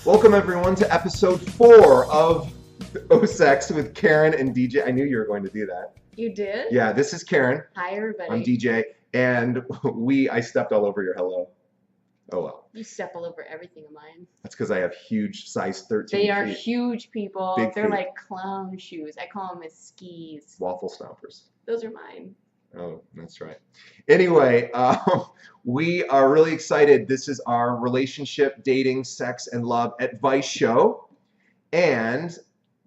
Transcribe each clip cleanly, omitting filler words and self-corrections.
Welcome everyone to episode 4 of oSex with Karen and DJ. I knew you were going to do that. You did? Yeah, this is Karen. Hi everybody. I'm DJ, and I stepped all over your hello. Oh well. You step all over everything of mine. That's because I have huge size 13 They feet. are huge people. Big They're feet. like clown shoes. I call them as skis. Waffle stompers. Those are mine. Oh, that's right. Anyway, we are really excited. This is our relationship, dating, sex, and love advice show. And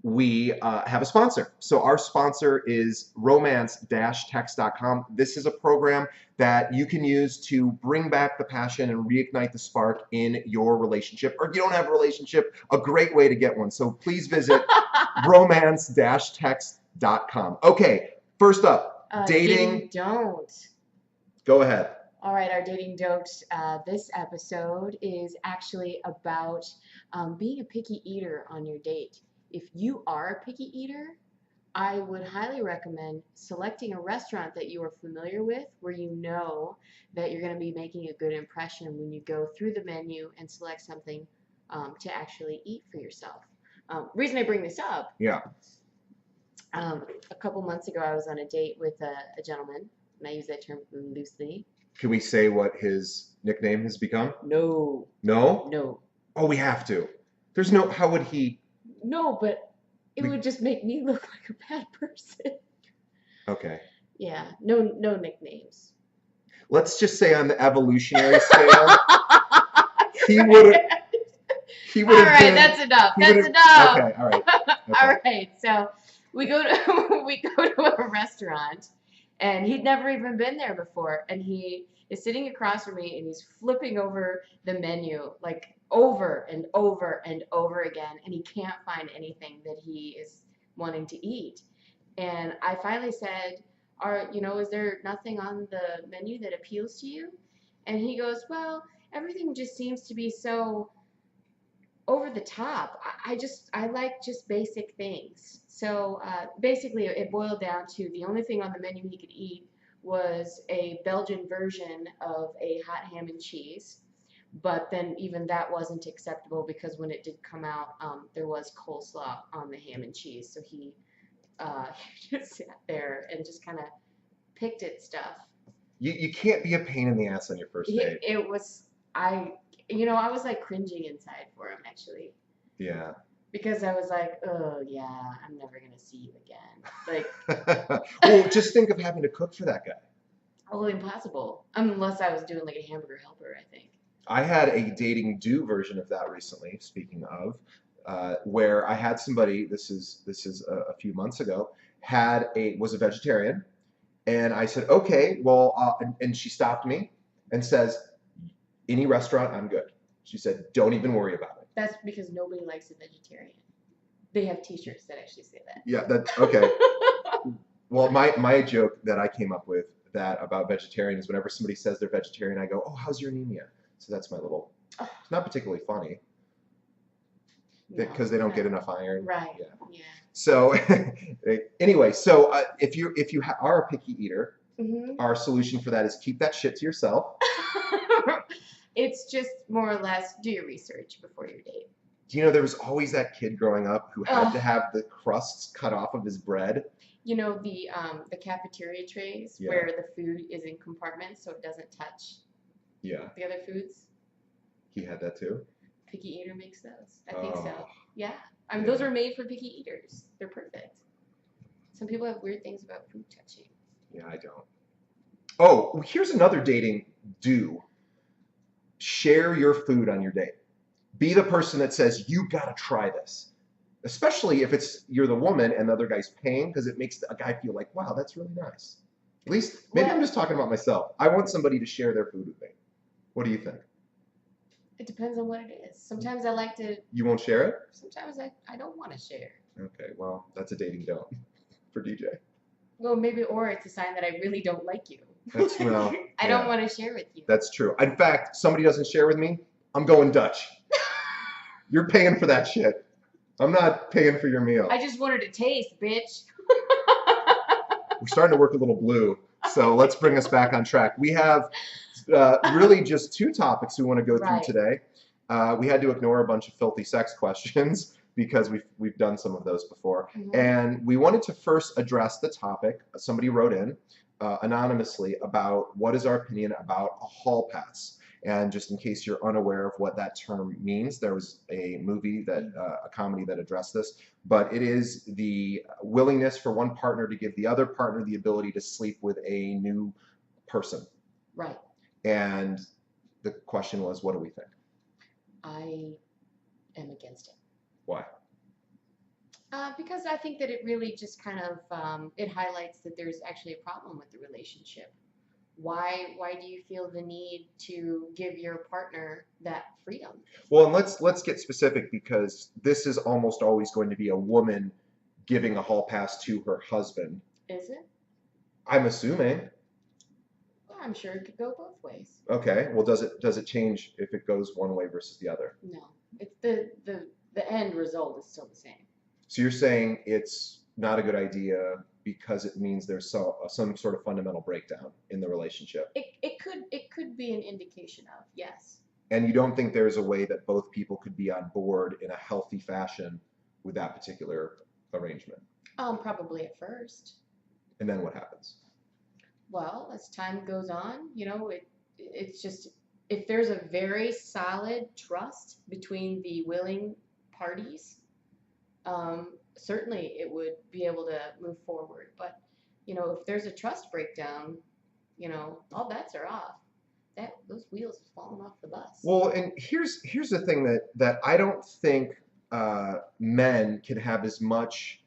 we have a sponsor. So our sponsor is romance-text.com. This is a program that you can use to bring back the passion and reignite the spark in your relationship. Or if you don't have a relationship, a great way to get one. So please visit romance-text.com. Okay, first up. Dating don't. Go ahead. All right, our dating don't. This episode is actually about being a picky eater on your date. If you are a picky eater, I would highly recommend selecting a restaurant that you are familiar with, where you know that you're going to be making a good impression when you go through the menu and select something to actually eat for yourself. Reason I bring this up. Yeah. A couple months ago, I was on a date with a gentleman, and I use that term loosely. Can we say what his nickname has become? No. No? No. Oh, we have to. There's no, how would he? No, but it would just make me look like a bad person. Okay. Yeah, no nicknames. Let's just say on the evolutionary scale, he would have. All right, that's enough. That's enough. Okay, all right. Okay. All right, so we go to a restaurant, and he'd never even been there before, and he is sitting across from me, and he's flipping over the menu like over and over and over again, and he can't find anything that he is wanting to eat. And I finally said, is there nothing on the menu that appeals to you? And he goes, well, everything just seems to be so over the top. I like just basic things. So basically it boiled down to the only thing on the menu he could eat was a Belgian version of a hot ham and cheese. But then even that wasn't acceptable because when it did come out, there was coleslaw on the ham and cheese. So he just sat there and just kind of picked at stuff. You can't be a pain in the ass on your first date. I was like cringing inside for him actually. Yeah. Because I was like, oh yeah, I'm never gonna see you again. Like, well, just think of having to cook for that guy. Oh, impossible. Unless I was doing like a hamburger helper, I think. I had a dating do version of that recently. Speaking of, where I had somebody. This is a few months ago. Was a vegetarian, and I said, okay, well, and she stopped me and says, any restaurant, I'm good. She said, don't even worry about it. That's because nobody likes a vegetarian. They have T-shirts that actually say that. Yeah, that's okay. Well, my joke that I came up with about vegetarian is whenever somebody says they're vegetarian, I go, oh, how's your anemia? So that's my little. It's not particularly funny because they don't get enough iron. Right. Yeah. So anyway, so if you are a picky eater, our solution for that is keep that shit to yourself. It's just more or less do your research before your date. Do you know there was always that kid growing up who had to have the crusts cut off of his bread? You know the cafeteria trays where the food is in compartments so it doesn't touch the other foods? He had that too? Picky eater makes those. I think so. Yeah. I mean, those are made for picky eaters. They're perfect. Some people have weird things about food touching. Yeah, I don't. Oh, here's another dating do. Share your food on your date. Be the person that says, you gotta try this. Especially if you're the woman and the other guy's paying, because it makes a guy feel like, wow, that's really nice. At least, maybe I'm just talking about myself. I want somebody to share their food with me. What do you think? It depends on what it is. Sometimes I like to... You won't share it? Sometimes I don't want to share. Okay, well, that's a dating don't for DJ. Well, maybe, or it's a sign that I really don't like you. That's, well, I don't want to share with you. That's true. In fact, somebody doesn't share with me, I'm going Dutch. You're paying for that shit. I'm not paying for your meal. I just wanted to taste, bitch. We're starting to work a little blue, so let's bring us back on track. We have really just 2 topics we want to go through today. We had to ignore a bunch of filthy sex questions because we've done some of those before. And we wanted to first address the topic. Somebody wrote in anonymously about what is our opinion about a hall pass. And just in case you're unaware of what that term means, there was a movie that a comedy that addressed this. But it is the willingness for one partner to give the other partner the ability to sleep with a new person. Right. And the question was, what do we think? I am against it. Why? Because I think that it really just kind of it highlights that there's actually a problem with the relationship. Why do you feel the need to give your partner that freedom? Well, and let's get specific, because this is almost always going to be a woman giving a hall pass to her husband. Is it? I'm assuming. Well, I'm sure it could go both ways. Okay. Well, does it change if it goes one way versus the other? No, it's the end result is still the same. So you're saying it's not a good idea because it means there's some sort of fundamental breakdown in the relationship. It could be an indication of, yes. And you don't think there's a way that both people could be on board in a healthy fashion with that particular arrangement? Probably at first. And then what happens? Well, as time goes on, it's just, if there's a very solid trust between the willing parties, certainly it would be able to move forward. But, if there's a trust breakdown, all bets are off. Those wheels have fallen off the bus. Well, and here's the thing that I don't think men can have as much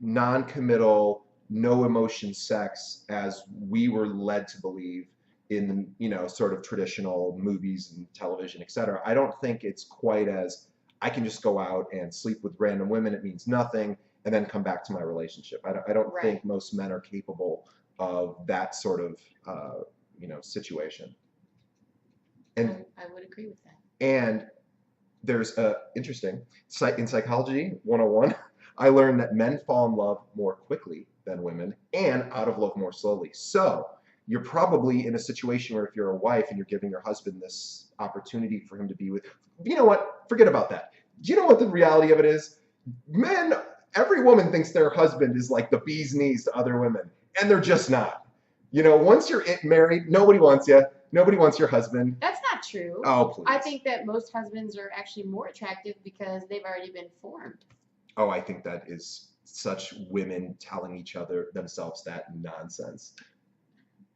non-committal, no emotion sex as we were led to believe in the sort of traditional movies and television, etc. I don't think it's quite as, I can just go out and sleep with random women, it means nothing, and then come back to my relationship. I don't think most men are capable of that sort of situation. And I would agree with that. And there's interesting in psychology 101. I learned that men fall in love more quickly than women and out of love more slowly. So you're probably in a situation where if you're a wife and you're giving your husband this opportunity for him to be with, you know what? Forget about that. Do you know what the reality of it is? Men, every woman thinks their husband is like the bee's knees to other women, and they're just not. Once you're married, nobody wants you. Nobody wants your husband. That's not true. Oh, please. I think that most husbands are actually more attractive because they've already been formed. Oh, I think that is such women telling each other themselves that nonsense.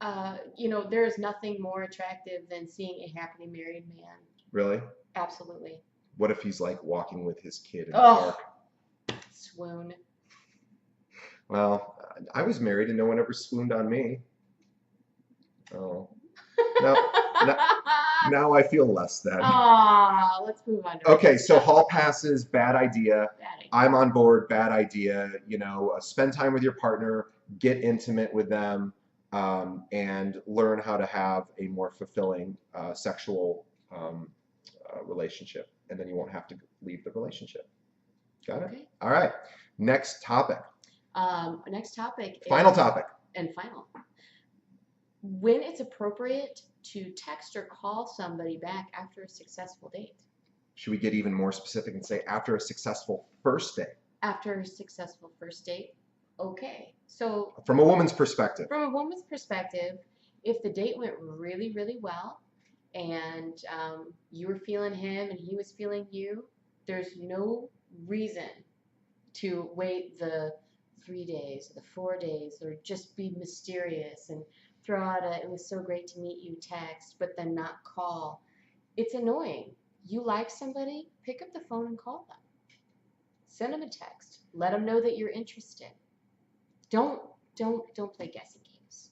There's nothing more attractive than seeing a happily married man. Really? Absolutely. What if he's like walking with his kid in the park? Swoon. Well, I was married and no one ever swooned on me. Oh. Now I feel less than. Let's move on. Okay, so hall passes, bad idea. Bad idea. I'm on board, bad idea. Spend time with your partner, get intimate with them, and learn how to have a more fulfilling sexual relationship. And then you won't have to leave the relationship. Got it? Okay. All right. Next topic. Next topic. Final topic. And final. When it's appropriate to text or call somebody back after a successful date. Should we get even more specific and say after a successful first date? After a successful first date? Okay. So from a woman's perspective. From a woman's perspective, if the date went really, really well and you were feeling him and he was feeling you, there's no reason to wait the 3 days, the 4 days, or just be mysterious and throw out it was so great to meet you text, but then not call. It's annoying. You like somebody, pick up the phone and call them. Send them a text. Let them know that you're interested. Don't play guessing games.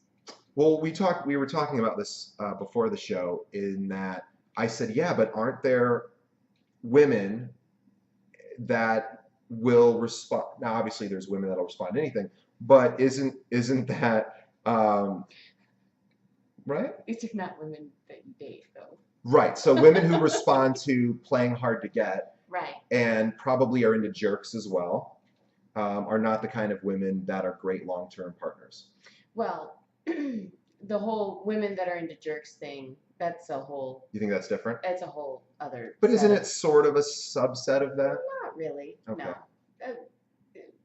Well, we were talking about this before the show, in that I said, yeah, but aren't there women that will respond? Now, obviously, there's women that'll respond to anything, but isn't that right? These are not women that you date, though. Right. So women who respond to playing hard to get, right, and probably are into jerks as well, are not the kind of women that are great long-term partners. Well, the whole women that are into jerks thing, that's a whole, You think that's different? it's a whole other But isn't set it sort of a subset of that? Not really, Okay. no. Uh,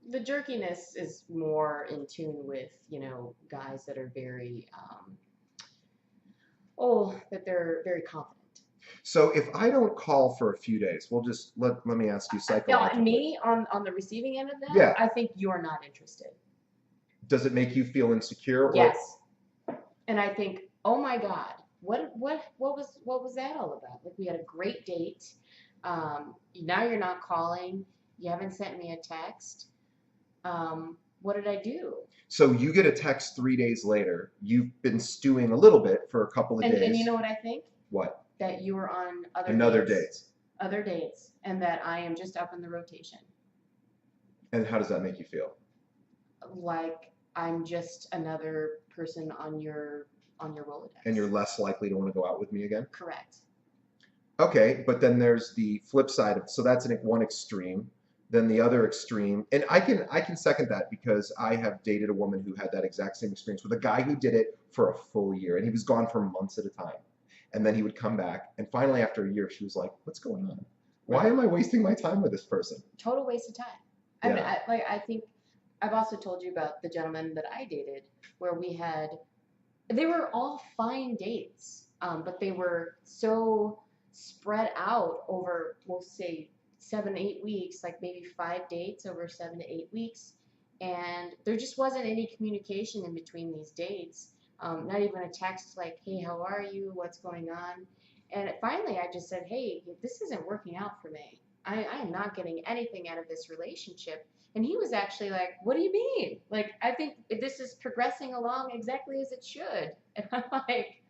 the jerkiness is more in tune with, guys that are very, that they're very confident. So if I don't call for a few days, we'll just let me ask you psychologically. Me on the receiving end of that, Yeah. I think you're not interested. Does it make you feel insecure? Or... Yes. And I think, oh my God, what was that all about? Like we had a great date. Now you're not calling. You haven't sent me a text. What did I do? So you get a text 3 days later. You've been stewing a little bit for a couple of days. And you know what I think? What? That you were on other dates. Other dates, and that I am just up in the rotation. And how does that make you feel? Like I'm just another person on your Rolodex. And you're less likely to want to go out with me again? Correct. Okay, but then there's the flip side of, so that's one extreme. Then the other extreme, and I can second that because I have dated a woman who had that exact same experience with a guy who did it for a full year, and he was gone for months at a time. And then he would come back, and finally after a year, she was like, "What's going on? Why am I wasting my time with this person?" Total waste of time. Yeah. I mean, I think I've also told you about the gentleman that I dated, where they were all fine dates, but they were so spread out over, we'll say, 7 to 8 weeks, like maybe 5 dates over 7 to 8 weeks, and there just wasn't any communication in between these dates. Not even a text like, "Hey, how are you? What's going on?" And finally, I just said, "Hey, this isn't working out for me. I am not getting anything out of this relationship." And he was actually like, "What do you mean? Like, I think this is progressing along exactly as it should." And I'm like,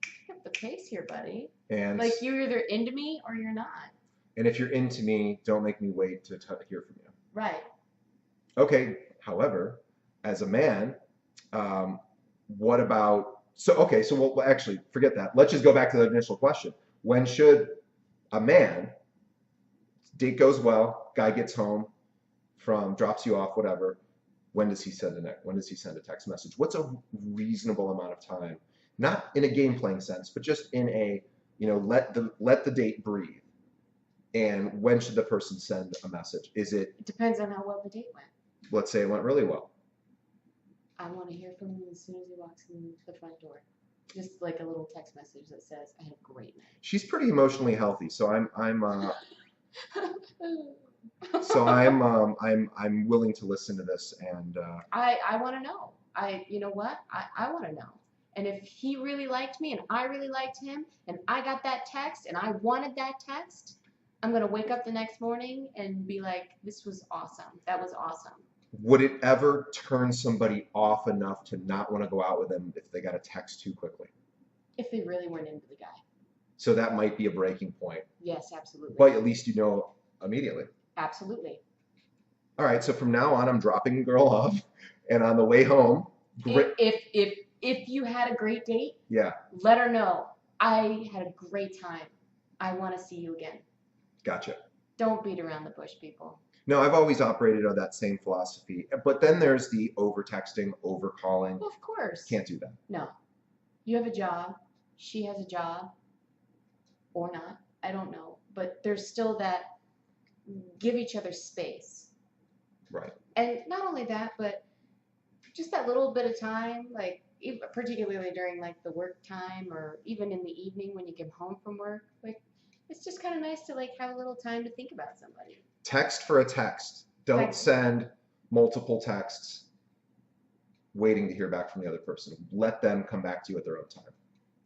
"Pick up the pace here, buddy. And like, you're either into me or you're not." And if you're into me, don't make me wait to hear from you. Right. Okay. However, as a man, what about? So okay. So we'll actually forget that. Let's just go back to the initial question. When should a man? Date goes well. Guy gets home drops you off, whatever. When does he send a text message? What's a reasonable amount of time? Not in a game playing sense, but just in a, let the date breathe. And when should the person send a message? It depends on how well the date went. Let's say it went really well. I want to hear from him as soon as he walks in the front door. Just like a little text message that says, "I had a great night." She's pretty emotionally healthy, so I'm willing to listen to this, and I want to know. You know what? I want to know. And if he really liked me and I really liked him and I got that text and I wanted that text, I'm going to wake up the next morning and be like, "This was awesome. That was awesome." Would it ever turn somebody off enough to not want to go out with them if they got a text too quickly? If they really weren't into the guy. So that might be a breaking point. Yes, absolutely. But at least you know immediately. Absolutely. All right, so from now on, I'm dropping the girl off, and on the way home, if you had a great date, yeah, let her know. I had a great time. I want to see you again. Gotcha. Don't beat around the bush, people. No, I've always operated on that same philosophy. But then there's the over texting, over calling. Well, of course. Can't do that. No. You have a job. She has a job. Or not. I don't know. But there's still that give each other space. Right. And not only that, but just that little bit of time, like particularly during like the work time or even in the evening when you come home from work, like it's just kind of nice to like have a little time to think about somebody. Text for a text. Don't send multiple texts waiting to hear back from the other person. Let them come back to you at their own time.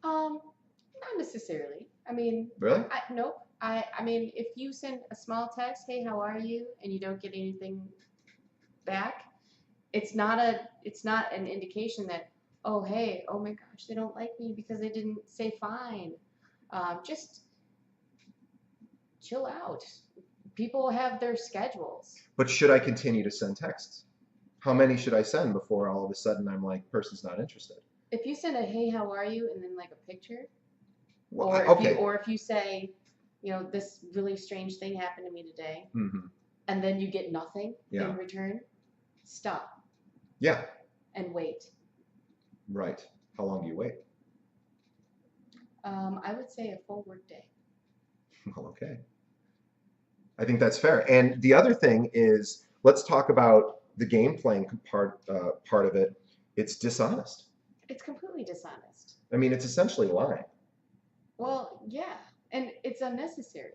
Not necessarily. I mean, really? Nope. I mean, if you send a small text, "Hey, how are you?" and you don't get anything back, it's not an indication that, "Oh, hey, oh my gosh, they don't like me because they didn't say fine." Just chill out. People have their schedules. But should I continue to send texts? How many should I send before all of a sudden I'm like, person's not interested? If you send a "Hey, how are you?" and then like a picture, well, or if you say, "This really strange thing happened to me today," and then you get nothing in return, stop. Yeah. And wait. Right. How long do you wait? I would say a full work day. Well, okay. I think that's fair. And the other thing is, let's talk about the game playing part of it. It's dishonest. It's completely dishonest. I mean, it's essentially lying. Well, yeah, and it's unnecessary.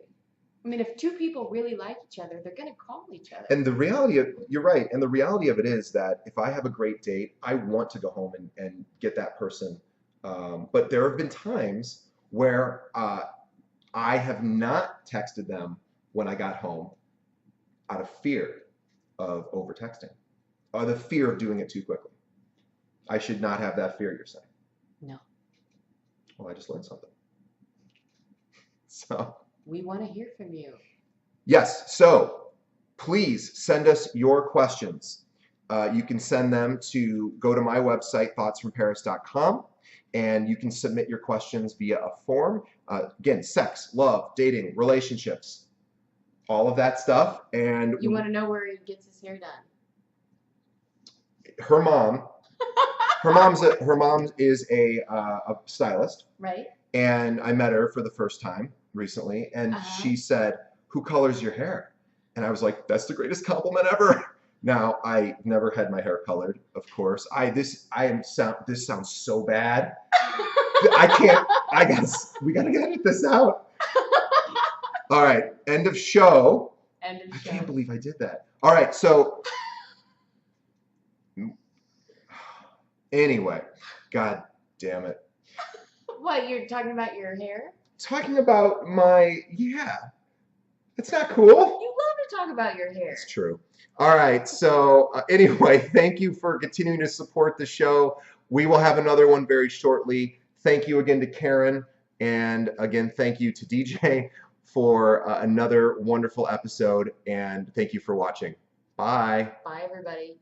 I mean, if two people really like each other, they're gonna call each other. And the reality of, you're right. And the reality of it is that if I have a great date, I want to go home and get that person. But there have been times where I have not texted them when I got home out of fear of over texting, or the fear of doing it too quickly. I should not have that fear, you're saying. No. Well, I just learned something. So, We want to hear from you. yes, so please send us your questions. You can send them to go to my website, thoughtsfromparis.com, and you can submit your questions via a form. Again, sex, love, dating, relationships, all of that stuff. And You want to know where he gets his hair done? her mom is a stylist, Right? and I met her for the first time recently, and she said, "Who colors your hair?" And I was like, "That's the greatest compliment ever." Now, I never had my hair colored, of course. This sounds so bad. We gotta edit this out. All right, end of show. End of I show. can't believe I did that. All right, so anyway, God damn it. What, you're talking about your hair? Talking about it's not cool. You love to talk about your hair. It's true. All right, so anyway, thank you for continuing to support the show. We will have another one very shortly. Thank you again to Karen, and again, thank you to DJ for another wonderful episode, and thank you for watching. Bye. Bye, everybody.